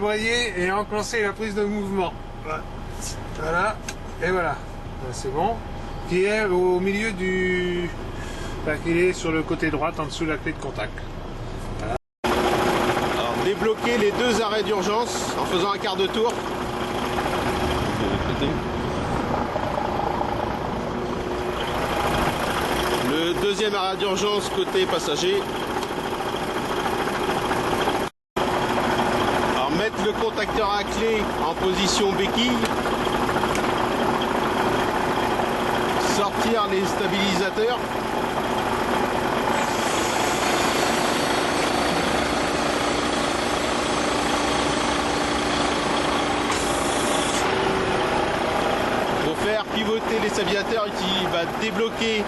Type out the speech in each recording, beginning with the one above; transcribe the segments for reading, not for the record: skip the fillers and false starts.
débrayer et enclencher la prise de mouvement. Voilà, et voilà, c'est bon. Qui est au milieu du... qui est sur le côté droit, en dessous de la clé de contact. Voilà. Alors, débloquer les deux arrêts d'urgence en faisant un quart de tour. Le deuxième arrêt d'urgence côté passager. Alors, mettre le contacteur à clé en position béquille. Sortir les stabilisateurs. Pour faire pivoter les stabilisateurs, il va débloquer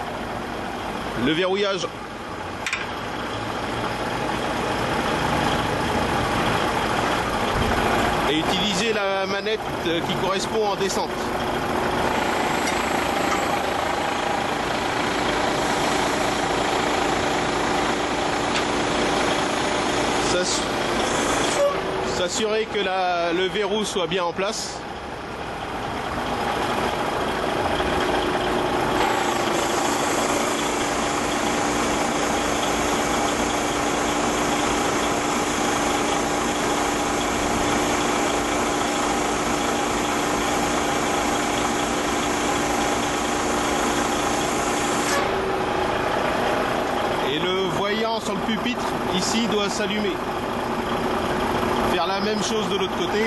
le verrouillage. Et utiliser la manette qui correspond en descente. S'assurer que le verrou soit bien en place. Et le voyant sur le pupitre ici doit s'allumer. Faire la même chose de l'autre côté.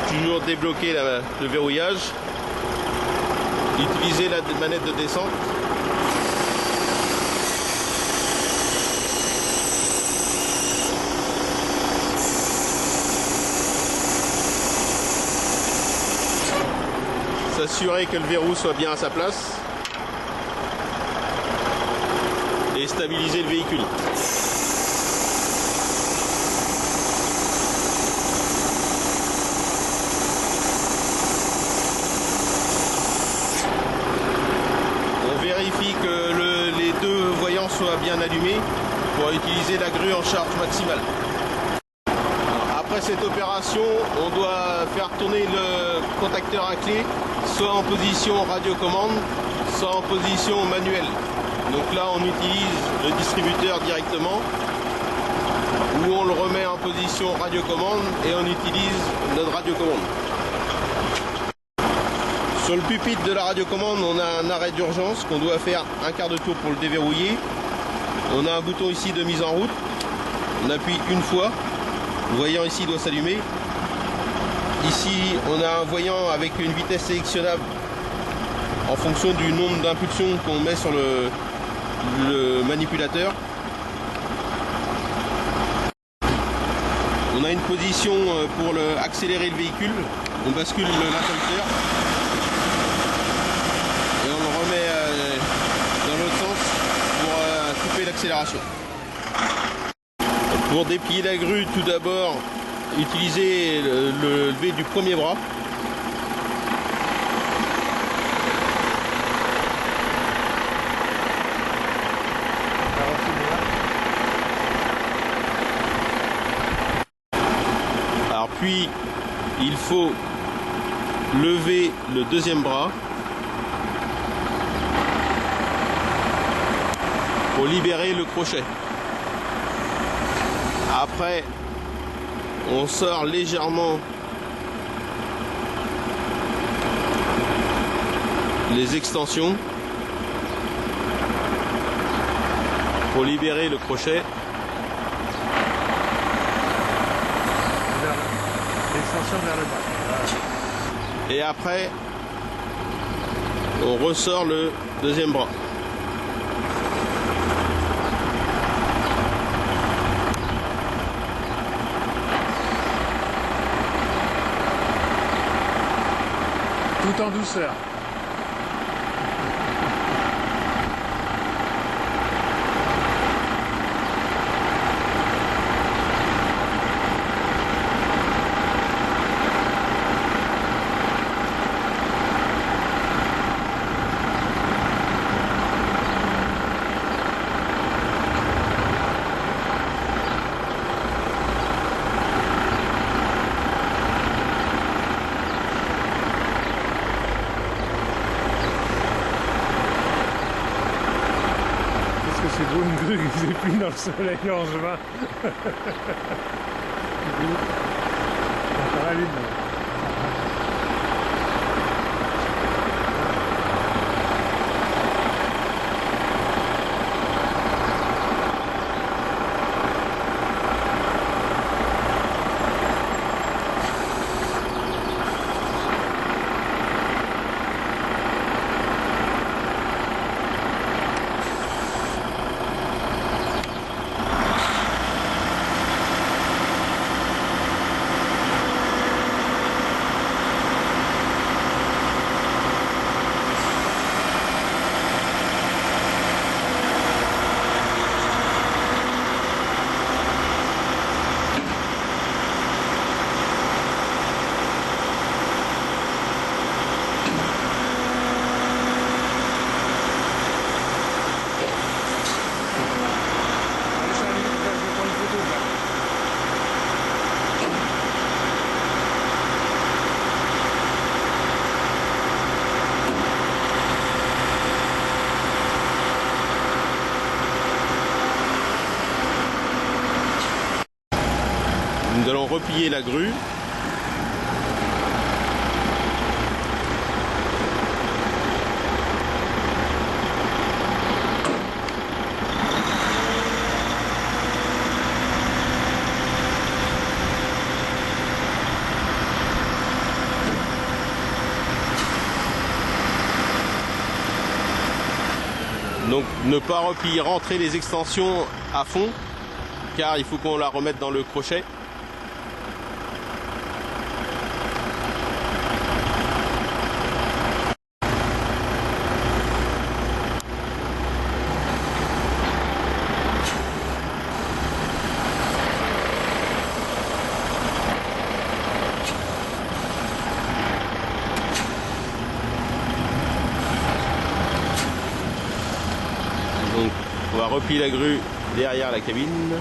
Toujours débloquer le verrouillage. Utiliser la manette de descente. S'assurer que le verrou soit bien à sa place et stabiliser le véhicule. On vérifie que les deux voyants soient bien allumés pour utiliser la grue en charge maximale. Après cette opération, on doit faire tourner le contacteur à clé, soit en position radiocommande, soit en position manuelle. Donc là, on utilise le distributeur directement, ou on le remet en position radiocommande et on utilise notre radiocommande. Sur le pupitre de la radiocommande, on a un arrêt d'urgence qu'on doit faire un quart de tour pour le déverrouiller. On a un bouton ici de mise en route. On appuie une fois. Le voyant ici doit s'allumer. Ici, on a un voyant avec une vitesse sélectionnable en fonction du nombre d'impulsions qu'on met sur le manipulateur. On a une position pour accélérer le véhicule. On bascule l'interrupteur et on le remet dans l'autre sens pour couper l'accélération. Pour déplier la grue, tout d'abord, utilisez le lever du premier bras. Alors puis, il faut lever le deuxième bras pour libérer le crochet. Après, on sort légèrement les extensions pour libérer le crochet. L'extension vers le bas. Et après, on ressort le deuxième bras. Tout en douceur. depuis dans le soleil angevin. Ça va vite. Nous allons replier la grue. Donc ne pas replier, rentrer les extensions à fond, car il faut qu'on la remette dans le crochet. Donc on va replier la grue derrière la cabine.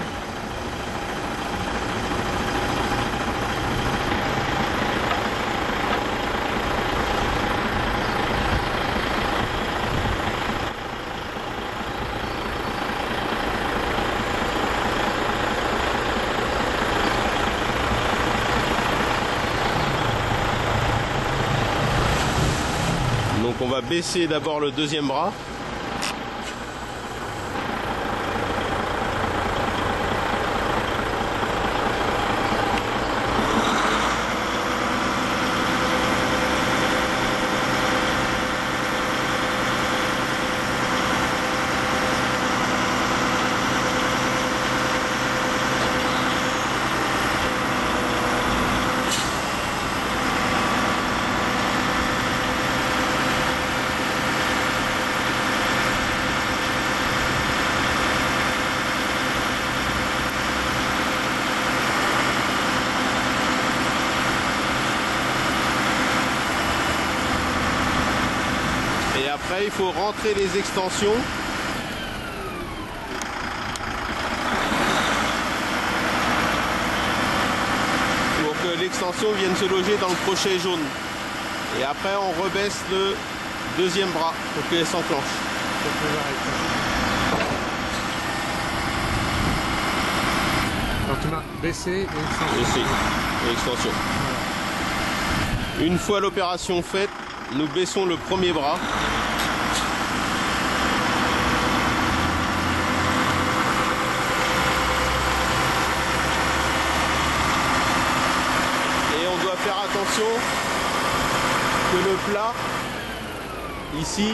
Donc on va baisser d'abord le deuxième bras. Et après, il faut rentrer les extensions. Pour que l'extension vienne se loger dans le crochet jaune. Et après, on rebaisse le deuxième bras pour qu'elle s'enclenche. Alors tu m'as baissé et extension. Baisser et extension. Une fois l'opération faite, nous baissons le premier bras. Et on doit faire attention que le plat, ici,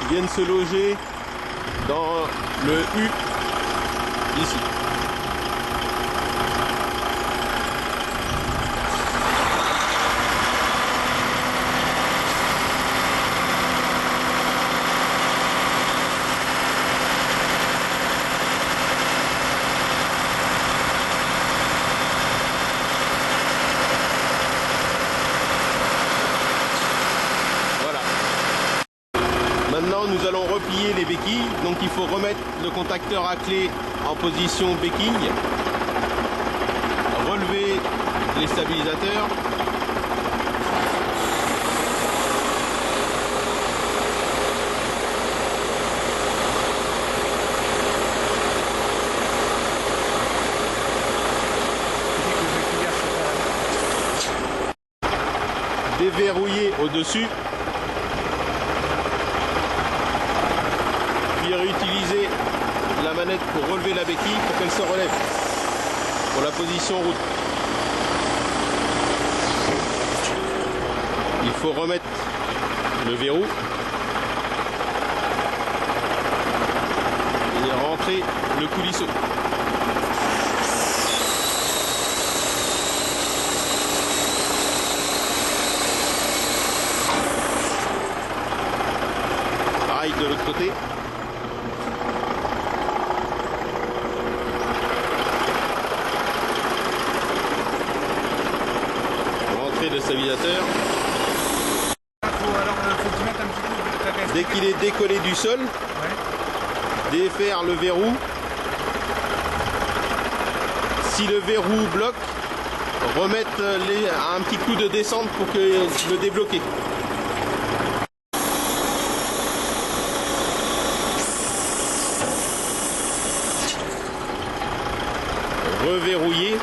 vienne se loger dans le U, ici. Maintenant, nous allons replier les béquilles. Donc, il faut remettre le contacteur à clé en position béquille. Relever les stabilisateurs. déverrouiller au-dessus, puis réutiliser la manette pour relever la béquille pour qu'elle se relève pour la position route. Il faut remettre le verrou et rentrer le coulisseau. Pareil de l'autre côté. Rentrer le stabilisateur. Dès qu'il est décollé du sol, défaire le verrou. Si le verrou bloque, remettre un petit coup de descente pour que le débloquer. Reverrouiller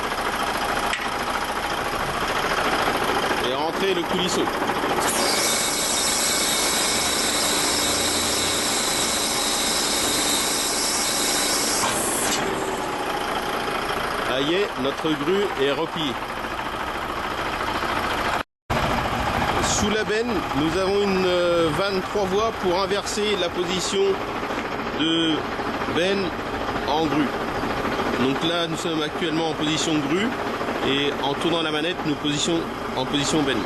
et rentrer le coulisseau. Ça y est, notre grue est repliée. Sous la benne, nous avons une vanne 3 voies pour inverser la position de benne en grue. Donc là, nous sommes actuellement en position grue et en tournant la manette, nous position en position benne.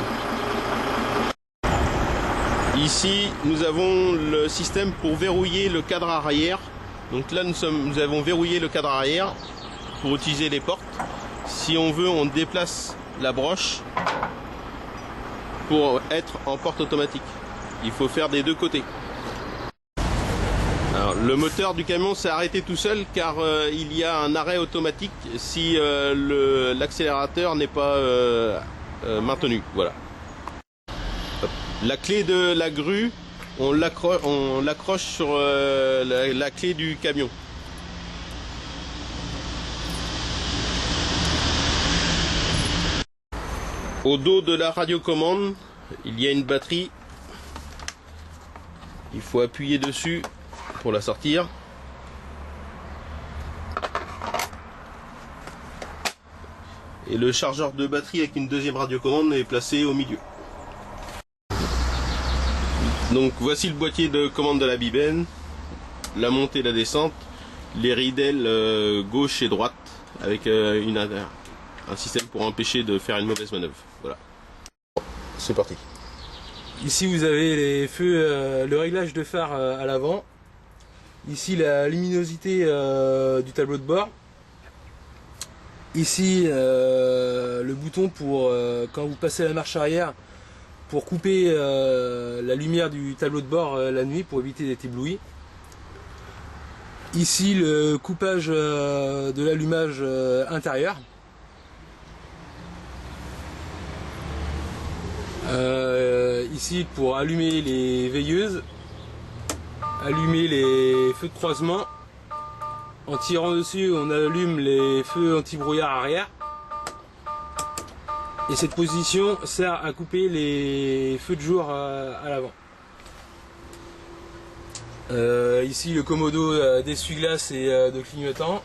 Ici, nous avons le système pour verrouiller le cadre arrière. Donc là, nous avons verrouillé le cadre arrière pour utiliser les portes. Si on veut, on déplace la broche pour être en porte automatique. Il faut faire des deux côtés. Alors, le moteur du camion s'est arrêté tout seul car il y a un arrêt automatique si l'accélérateur n'est pas maintenu. Voilà. La clé de la grue, on l'accroche sur la clé du camion. Au dos de la radiocommande, il y a une batterie. Il faut appuyer dessus pour la sortir. Et le chargeur de batterie avec une deuxième radiocommande est placé au milieu. Donc voici le boîtier de commande de la bibenne, la montée et la descente, les ridelles gauche et droite avec un système pour empêcher de faire une mauvaise manœuvre. Voilà. C'est parti. Ici vous avez les feux, le réglage de phare à l'avant. Ici la luminosité du tableau de bord. Ici le bouton pour quand vous passez la marche arrière pour couper la lumière du tableau de bord la nuit pour éviter d'être ébloui. Ici le coupage de l'allumage intérieur. Ici pour allumer les veilleuses, allumer les feux de croisement. En tirant dessus, on allume les feux anti-brouillard arrière. Et cette position sert à couper les feux de jour à l'avant. Ici le commodo d'essuie-glace et de clignotant.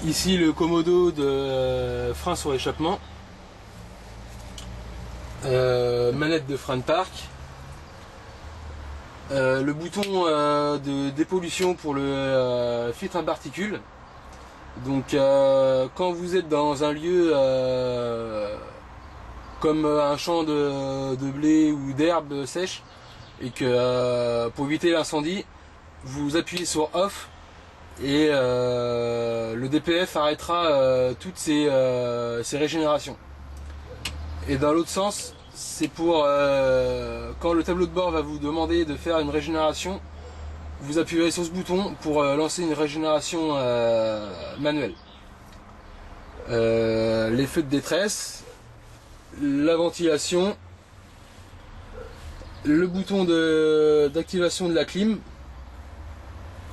Ici le commodo de frein sur échappement. Manette de frein de parc. Le bouton de dépollution pour le filtre à particules. Donc quand vous êtes dans un lieu comme un champ de blé ou d'herbe sèche et que pour éviter l'incendie, vous appuyez sur off et le DPF arrêtera toutes ces régénérations. Et dans l'autre sens, c'est pour quand le tableau de bord va vous demander de faire une régénération, vous appuyez sur ce bouton pour lancer une régénération manuelle. Les feux de détresse, la ventilation, le bouton d'activation de la clim,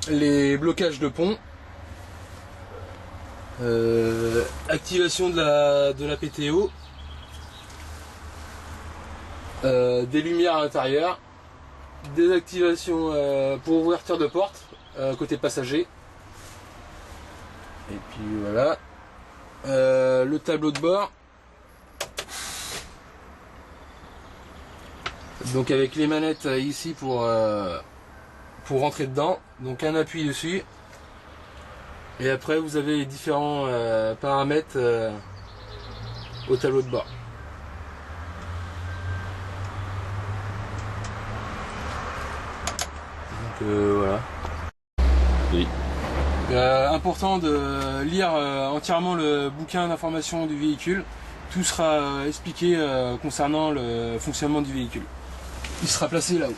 les blocages de pont, activation de la PTO, des lumières à l'intérieur, des activations pour ouverture de porte côté passager. Et puis voilà, le tableau de bord. Donc avec les manettes ici pour rentrer dedans, donc un appui dessus. Et après vous avez les différents paramètres au tableau de bord. Donc voilà. Oui. Important de lire entièrement le bouquin d'information du véhicule. Tout sera expliqué concernant le fonctionnement du véhicule. Il sera placé là-haut.